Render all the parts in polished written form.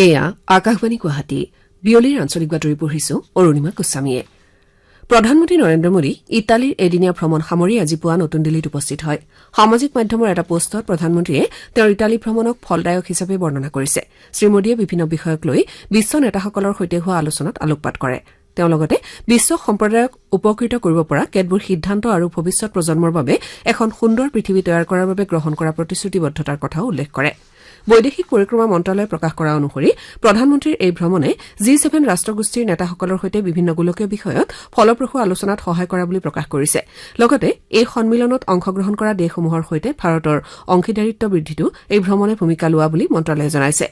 এয়া আকাশবাণী গুৱাহাটী বিয়লিৰ আঞ্চলিক বাতৰি পঢ়িছো অৰুণিমা গোস্বামীয়ে। প্ৰধানমন্ত্ৰী নৰেন্দ্ৰ মোদী ইটালীৰ এদিনীয়া ভ্ৰমণ সামৰি আজি পুৱা নতুন দিল্লীত উপস্থিত হয়। সামাজিক মাধ্যমৰ এটা পোষ্টত প্ৰধানমন্ত্ৰীয়ে তেওঁৰ ইটালী ভ্ৰমণক ফলদায়ক হিচাপে বৰ্ণনা কৰিছে। শ্ৰীমোদীয়ে বিভিন্ন বিষয়ক লৈ বিশ্ব নেতাসকলৰ সৈতে হোৱা আলোচনাত আলোকপাত কৰে। তেওঁ লগতে বিশ্ব সম্প্ৰদায়ক উপকৃত কৰিব পৰা কেতবোৰ সিদ্ধান্ত আৰু ভৱিষ্যৎ প্ৰজন্মৰ বাবে এখন সুন্দৰ পৃথিৱী তৈয়াৰ কৰাৰ বাবে গ্ৰহণ কৰা প্ৰতিশ্ৰুতিবদ্ধতাৰ কথাও উল্লেখ কৰে। বৈদেশিক পৰিক্ৰমা মন্ত্ৰালয়ে প্ৰকাশ কৰা অনুসৰি প্ৰধানমন্ত্ৰীৰ এই ভ্ৰমণে G7 ৰাষ্ট্ৰগোষ্ঠীৰ নেতাসকলৰ সৈতে বিভিন্ন গোলকীয় বিষয়ত ফলপ্ৰসূ আলোচনাত সহায় কৰা বুলি প্ৰকাশ কৰিছে। লগতে এই সন্মিলনত অংশগ্ৰহণ কৰা দেশসমূহৰ সৈতে ভাৰতৰ অংশীদাৰিত্ব বৃদ্ধিতো এই ভ্ৰমণে ভূমিকা লোৱা বুলি মন্ত্ৰালয়ে জনাইছে।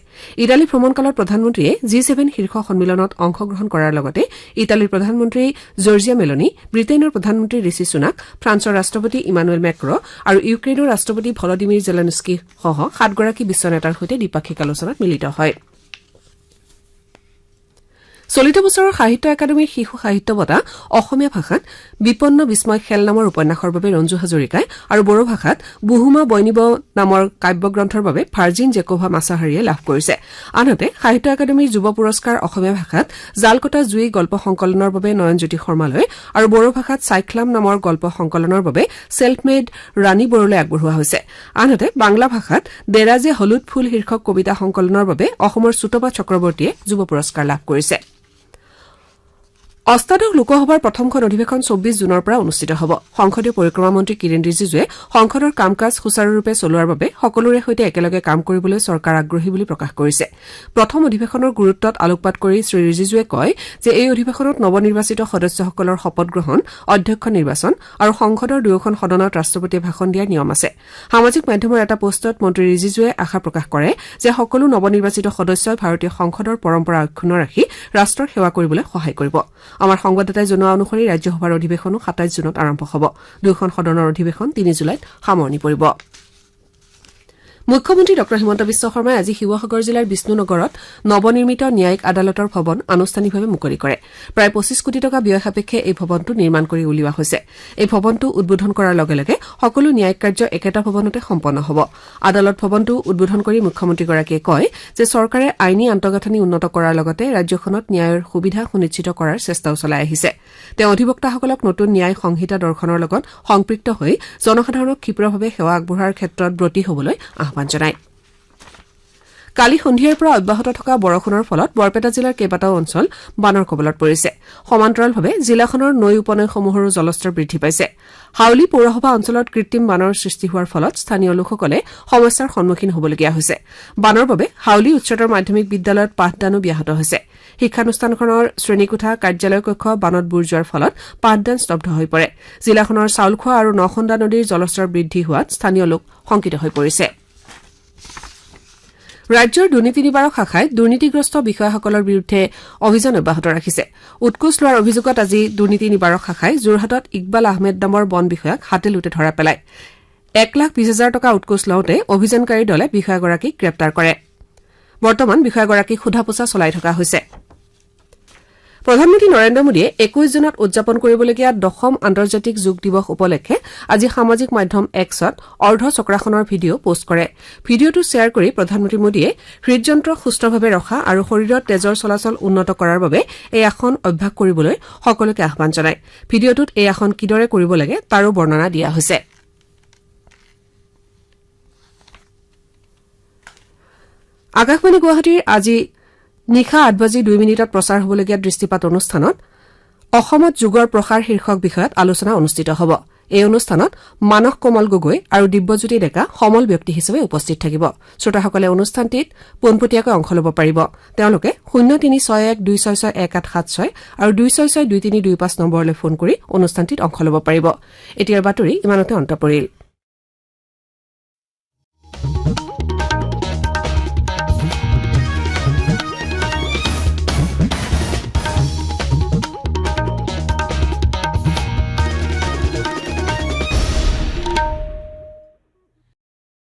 ইটালী ভ্ৰমণকালত প্ৰধানমন্ত্ৰীয়ে G7 শীৰ্ষ সন্মিলনত অংশগ্ৰহণ কৰাৰ লগতে ইটালীৰ প্ৰধানমন্ত্ৰী জৰ্জিয়া মেলনি, ব্ৰিটেইনৰ প্ৰধানমন্ত্ৰী ঋষি সুনাক, ফ্ৰান্সৰ ৰাষ্ট্ৰপতি ইমানুৱেল মেক্ৰ আৰু ইউক্ৰেইনৰ ৰাষ্ট্ৰপতি ভলদিমিৰ জেলেনস্কি সহ 7 গৰাকী বিশ্ব নেতাৰ সৈতে দ্বিপাক্ষিক আলোচনাত মিলিত হয়। চলিত বছৰৰ সাহিত্য একাডেমীৰ শিশু সাহিত্য বঁটা অসমীয়া ভাষাত বিপন্ন বিস্ময় খেল নামৰ উপন্যাসৰ বাবে ৰঞ্জু হাজৰিকাই আৰু বড়ো ভাষাত বুহুমা বৈনিব নামৰ কাব্যগ্ৰন্থৰ বাবে ভাৰ্জিন জেকোভা মাছাহাৰীয়ে লাভ কৰিছে। আনহাতে সাহিত্য একাডেমীৰ যুৱ পুৰস্কাৰ অসমীয়া ভাষাত জালকটা জুই গল্প সংকলনৰ বাবে নয়নজ্যোতি শৰ্মালৈ আৰু বড়ো ভাষাত চাইক্লাম নামৰ গল্প সংকলনৰ বাবে ছেল্ফ মেড ৰাণী বড়োলৈ আগবঢ়োৱা হৈছে। আনহাতে বাংলা ভাষাত দেৰাজে হলুদ ফুল শীৰ্ষক কবিতা সংকলনৰ বাবে অসমৰ সুতপা চক্ৰৱৰ্তীয়ে যুৱ পুৰস্কাৰ লাভ কৰিছে। অষ্টাদশ লোকসভাৰ প্ৰথমখন অধিৱেশন 24 জুনৰ পৰা অনুষ্ঠিত হ'ব। সংসদীয় পৰিক্ৰমা মন্ত্ৰী কিৰেণ ৰিজিজুৱে সংসদৰ কাম কাজ সুচাৰুৰূপে চলোৱাৰ বাবে সকলোৰে সৈতে একেলগে কাম কৰিবলৈ চৰকাৰ আগ্ৰহী বুলি প্ৰকাশ কৰিছে। প্ৰথম অধিৱেশনৰ গুৰুত্বত আলোকপাত কৰি শ্ৰী ৰিজিজুৱে কয় যে এই অধিৱেশনত নৱনিৰ্বাচিত সদস্যসকলৰ শপত গ্ৰহণ, অধ্যক্ষ নিৰ্বাচন আৰু সংসদৰ দুয়োখন সদনত ৰাষ্ট্ৰপতিয়ে ভাষণ দিয়াৰ নিয়ম আছে। সামাজিক মাধ্যমৰ এটা পোষ্টত মন্ত্ৰী ৰিজিজুৱে আশা প্ৰকাশ কৰে যে সকলো নৱনিৰ্বাচিত সদস্যই ভাৰতীয় সংসদৰ পৰম্পৰা অক্ষুণ্ণ ৰাখি ৰাষ্ট্ৰৰ সেৱা কৰিবলৈ সহায় কৰিব। আমাৰ সংবাদদাতাই জনোৱা অনুসৰি ৰাজ্যসভাৰ অধিৱেশনো 27 জুনত আৰম্ভ হ'ব। দুয়োখন সদনৰ অধিৱেশন 3 জুলাইত সামৰণি পৰিব। মুখ্যমন্ত্ৰী ড হিমন্ত বিশ্ব শৰ্মাই আজি শিৱসাগৰ জিলাৰ বিষ্ণুনগৰত নৱনিৰ্মিত ন্যায়িক আদালতৰ ভৱন আনুষ্ঠানিকভাৱে মুকলি কৰে। প্ৰায় 25 কোটি টকা ব্যয় সাপেক্ষে এই ভৱনটো নিৰ্মাণ কৰি উলিওৱা হৈছে। এই ভৱনটো উদ্বোধন কৰাৰ লগে লগে সকলো ন্যায়িক কাৰ্য একেটা ভৱনতে সম্পন্ন হ'ব। আদালত ভৱনটো উদ্বোধন কৰি মুখ্যমন্ত্ৰীগৰাকীয়ে কয় যে চৰকাৰে আইনী আন্তঃগাঁথনি উন্নত কৰাৰ লগতে ৰাজ্যখনত ন্যায়ৰ সুবিধা সুনিশ্চিত কৰাৰ চেষ্টাও চলাই আহিছে। তেওঁ অধিবক্তাসকলক নতুন ন্যায় সংহিতা দৰ্শনৰ লগত সম্পৃক্ত হৈ জনসাধাৰণক ক্ষীপ্ৰভাৱে সেৱা আগবঢ়োৱাৰ ক্ষেত্ৰত ব্ৰতী হ'বলৈ আহ্বান জনায়। কালি সন্ধিয়াৰ পৰা অব্যাহত থকা বৰষুণৰ ফলত বৰপেটা জিলাৰ কেইবাটাও অঞ্চল বানৰ কবলত পৰিছে। সমান্তৰালভাৱে জিলাখনৰ নৈ উপনৈসমূহৰো জলস্তৰ বৃদ্ধি পাইছে। হাউলী পৌৰসভা অঞ্চলত কৃত্ৰিম বানৰ সৃষ্টি হোৱাৰ ফলত স্থানীয় লোকসকলে সমস্যাৰ সন্মুখীন হ'বলগীয়া হৈছে। বানৰ বাবে হাউলী উচ্চতৰ মাধ্যমিক বিদ্যালয়ত পাঠদানো ব্যাহত হৈছে। শিক্ষানুষ্ঠানখনৰ শ্ৰেণীকোঠা, কাৰ্যালয় কক্ষ বানত বুৰ যোৱাৰ ফলত পাঠদান স্তব্ধ হৈ পৰে। জিলাখনৰ চাউলখোৱা আৰু নখন্দা নদীৰ জলস্তৰ বৃদ্ধি হোৱাত স্থানীয় লোক শংকিত হৈ পৰিছে। ৰাজ্যৰ দুৰ্নীতি নিবাৰক শাখাই দুৰ্নীতিগ্ৰস্ত বিষয়াসকলৰ বিৰুদ্ধে অভিযান অব্যাহত ৰাখিছে। উৎকোচ লোৱাৰ অভিযোগত আজি দুৰ্নীতি নিবাৰক শাখাই যোৰহাটত ইকবাল আহমেদ নামৰ বন বিষয়াক হাতে লোটে ধৰা পেলায়। 1,20,000 টকা উৎকোচ লওঁতে অভিযানকাৰী দলে বিষয়াগৰাকীক গ্ৰেপ্তাৰ কৰে। বৰ্তমান বিষয়াগৰাকীক সোধা-পোছা চলাই থকা হৈছে। প্ৰধানমন্ত্ৰী নৰেন্দ্ৰ মোদীয়ে 21 জুনত উদযাপন কৰিবলগীয়া 10ম আন্তৰ্জাতিক যোগ দিৱস উপলক্ষে আজি সামাজিক মাধ্যম এক্সত অৰ্ধ চক্ৰাসনৰ ভিডিঅ' পোষ্ট কৰে। ভিডিঅ'টো শ্বেয়াৰ কৰি প্ৰধানমন্ত্ৰী মোদীয়ে হৃদযন্ত্ৰ সুস্থভাৱে ৰখা আৰু শৰীৰত তেজৰ চলাচল উন্নত কৰাৰ বাবে এই আসন অভ্যাস কৰিবলৈ সকলোকে আহ্বান জনায়। ভিডিঅ'টোত এই আসন কিদৰে কৰিব লাগে তাৰো বৰ্ণনা দিয়া হৈছে। আকাশবাণী গুৱাহাটীৰ আজি নিশা 8:02 প্ৰচাৰ হ'বলগীয়া দৃষ্টিপাত অনুষ্ঠানত অসমত যোগৰ প্ৰসাৰ শীৰ্ষক বিষয়ত আলোচনা অনুষ্ঠিত হ'ব। এই অনুষ্ঠানত মানস কোমল গগৈ আৰু দিব্যজ্যোতি ডেকা সমল ব্যক্তি হিচাপে উপস্থিত থাকিব। শ্ৰোতাসকলে অনুষ্ঠানটিত পোনপটীয়াকৈ অংশ ল'ব পাৰিব। তেওঁলোকে 0361266186 আৰু 2662325 নম্বৰলৈ ফোন কৰি অনুষ্ঠানটিত অংশ ল'ব পাৰিব। এতিয়াৰ বাতৰি ইমানতে অন্ত পৰিল।